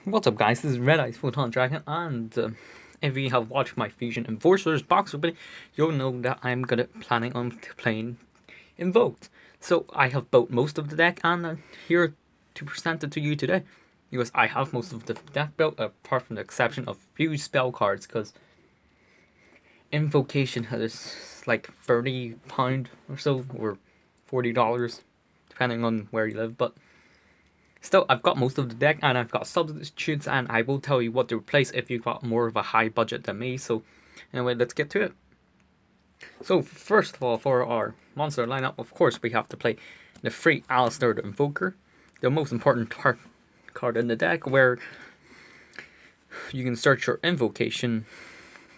What's up, guys? This is Red Eyes Photon Dragon, and if you have watched my Fusion Enforcers box opening, you'll know that I'm planning on playing Invoked. So I have built most of the deck, and I'm here to present it to you today, because I have most of the deck built, apart from the exception of few spell cards, because Invocation has like £30 or so, or $40, depending on where you live, but still, I've got most of the deck, and I've got substitutes, and I will tell you what to replace if you've got more of a high budget than me. So, anyway, let's get to it. So, first of all, for our monster lineup, of course, we have to play the free Alistair the Invoker, the most important card in the deck, where you can search your Invocation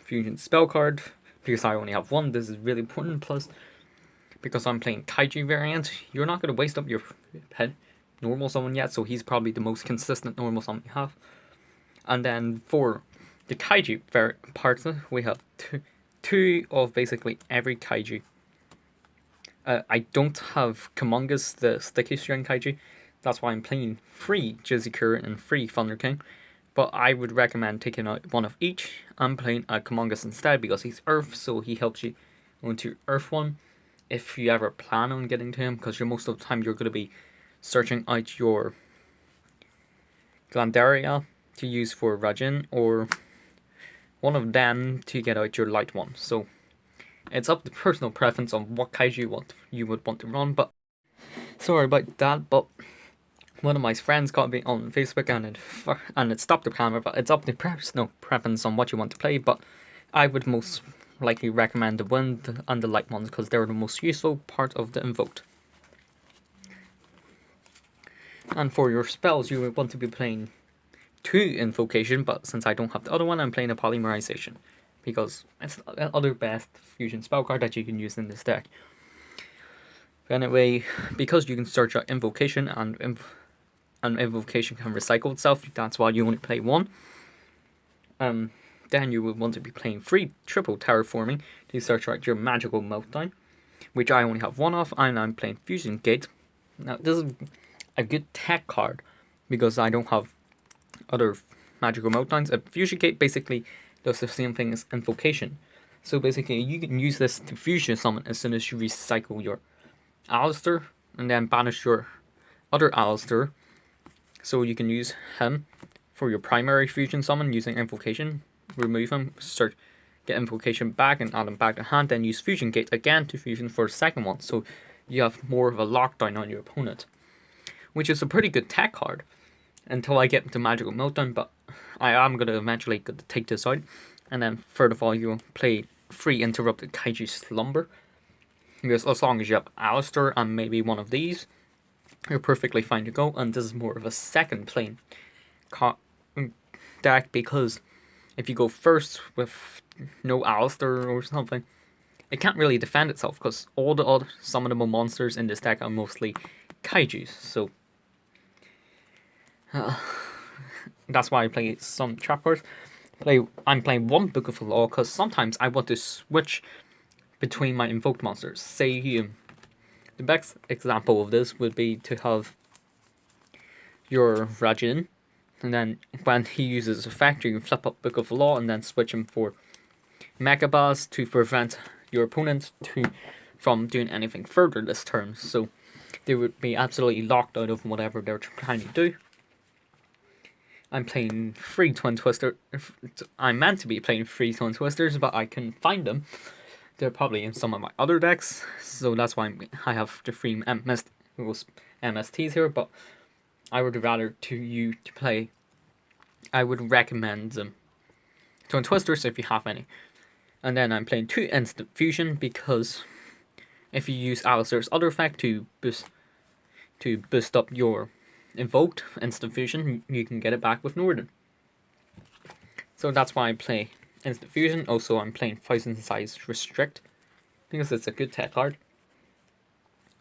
Fusion spell card. Because I only have one, this is really important. Plus, because I'm playing Kaiju variant, you're not going to waste up your head normal summon yet, so he's probably the most consistent normal summon you have. And then for the Kaiju parts, we have two of basically every Kaiju. I don't have Kamungus, the sticky string Kaiju. That's why I'm playing free Jizikura and free Thunder King. But I would recommend taking out one of each and playing a Kamungus instead, because he's Earth, so he helps you onto Earth one if you ever plan on getting to him, because most of the time you're going to be searching out your Glandaria to use for Rajin, or one of them to get out your light one. So it's up to personal preference on what kaiju you would want to run. But sorry about that, but one of my friends got me on Facebook, and it stopped the camera. But it's up to personal preference on what you want to play. But I would most likely recommend the wind and the light ones, because they're the most useful part of the Invoked. And for your spells, you would want to be playing 2 Invocation, but since I don't have the other one, I'm playing a Polymerization, because it's the other best fusion spell card that you can use in this deck. But anyway, because you can search out Invocation, and Invocation can recycle itself, that's why you only play 1. Then you would want to be playing 3 triple terraforming to search out your magical meltdown, which I only have 1 of, and I'm playing Fusion Gate. Now this is a good tech card, because I don't have other magical meltdowns. A Fusion Gate basically does the same thing as Invocation. So basically, you can use this to fusion summon as soon as you recycle your Alistair, and then banish your other Alistair. So you can use him for your primary fusion summon using Invocation. Remove him, get Invocation back, and add him back to hand. Then use Fusion Gate again to fusion for the second one. So you have more of a lockdown on your opponent, which is a pretty good tech card until I get to Magical Meltdown, but I am going to eventually take this out. And then third of all, you play free Interrupted Kaiju Slumber, because as long as you have Alistair and maybe one of these, you're perfectly fine to go. And this is more of a second plane deck, because if you go first with no Alistair or something, it can't really defend itself, because all the other summonable monsters in this deck are mostly Kaijus. So that's why I play some trap cards. I'm playing 1 Book of the Law, because sometimes I want to switch between my invoked monsters. Say the best example of this would be to have your Rajin, and then when he uses effect, you can flip up Book of the Law and then switch him for Mechaboss to prevent your opponent from doing anything further this turn. So they would be absolutely locked out of whatever they're trying to do. I'm playing 3 Twin Twister. I'm meant to be playing 3 Twin Twisters, but I couldn't find them. They're probably in some of my other decks, so that's why I have the 3 MSTs here. But I would rather play. I would recommend Twin Twisters if you have any. And then I'm playing 2 Instant Fusion, because if you use Alistair's other effect to boost up your Invoked Instant Fusion, you can get it back with Northern. So that's why I play Instant Fusion. Also, I'm playing Thousand Size Restrict, because it's a good tech card.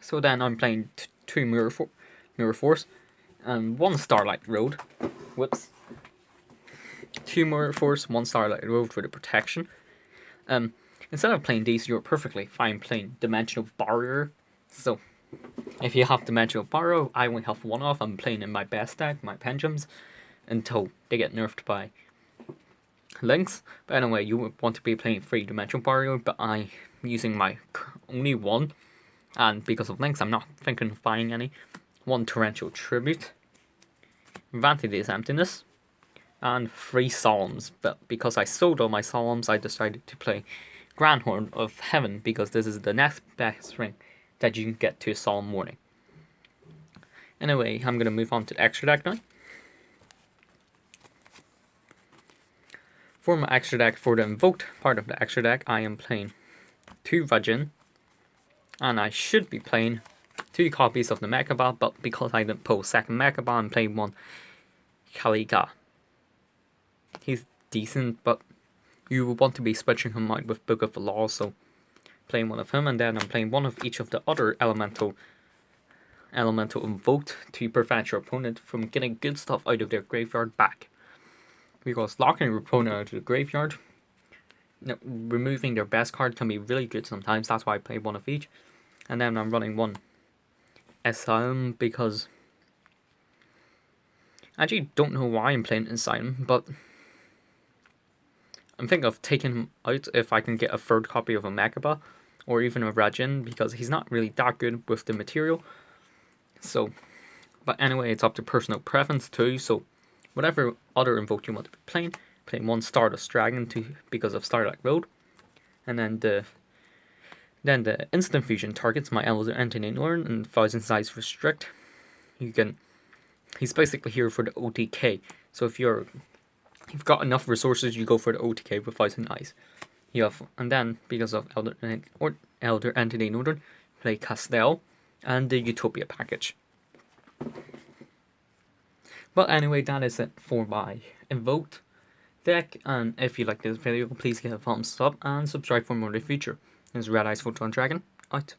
So then I'm playing 2 Mirror Force and 1 Starlight Road. Whoops. 2 Mirror Force, 1 Starlight Road for the protection. Instead of playing these, you're perfectly fine playing Dimensional Barrier. So if you have Dimensional Barrow, I only have 1 off. I'm playing in my best deck, my Pendulums. until they get nerfed by links. But anyway, you would want to be playing 3-dimensional barrier, but I'm using my only one, and because of links, I'm not thinking of buying any. One torrential tribute, Vanity's emptiness, and 3 Psalms. But because I sold all my Psalms, I decided to play Grand Horn of Heaven, because this is the next best ring that you can get to Psalm Morning. Anyway, I'm going to move on to the extra deck now. For my extra deck, for the Invoked part of the extra deck, I am playing 2 Vajin, and I should be playing 2 copies of the Mechaba, but because I didn't pull second Mechaba, I'm playing 1 Kaliga. He's decent, but you will want to be switching him out with Book of the Law, so playing 1 of him, and then I'm playing 1 of each of the other elemental Invoked to prevent your opponent from getting good stuff out of their graveyard back. Because locking your opponent out of the graveyard, removing their best card can be really good sometimes. That's why I play 1 of each. And then I'm running 1 Asylum, because I actually don't know why I'm playing Asylum, but I'm thinking of taking him out if I can get a 3rd copy of a Mechaba, or even a Rajin, because he's not really that good with the material. So, but anyway, it's up to personal preference too, so whatever other Invoke you want to be playing 1 Stardust Dragon because of Starlight Road, and then the instant fusion targets my Elder Entity Norn and Thousand Size Restrict. He's basically here for the OTK. So if you've got enough resources, you go for the OTK with Thousand Eyes. And then because of Elder Entity Northern, play Castell and the Utopia package. But anyway, that is it for my Invoked deck, and if you like this video, please give a thumbs up and subscribe for more in the future. This is Red Eyes Photon Dragon, out.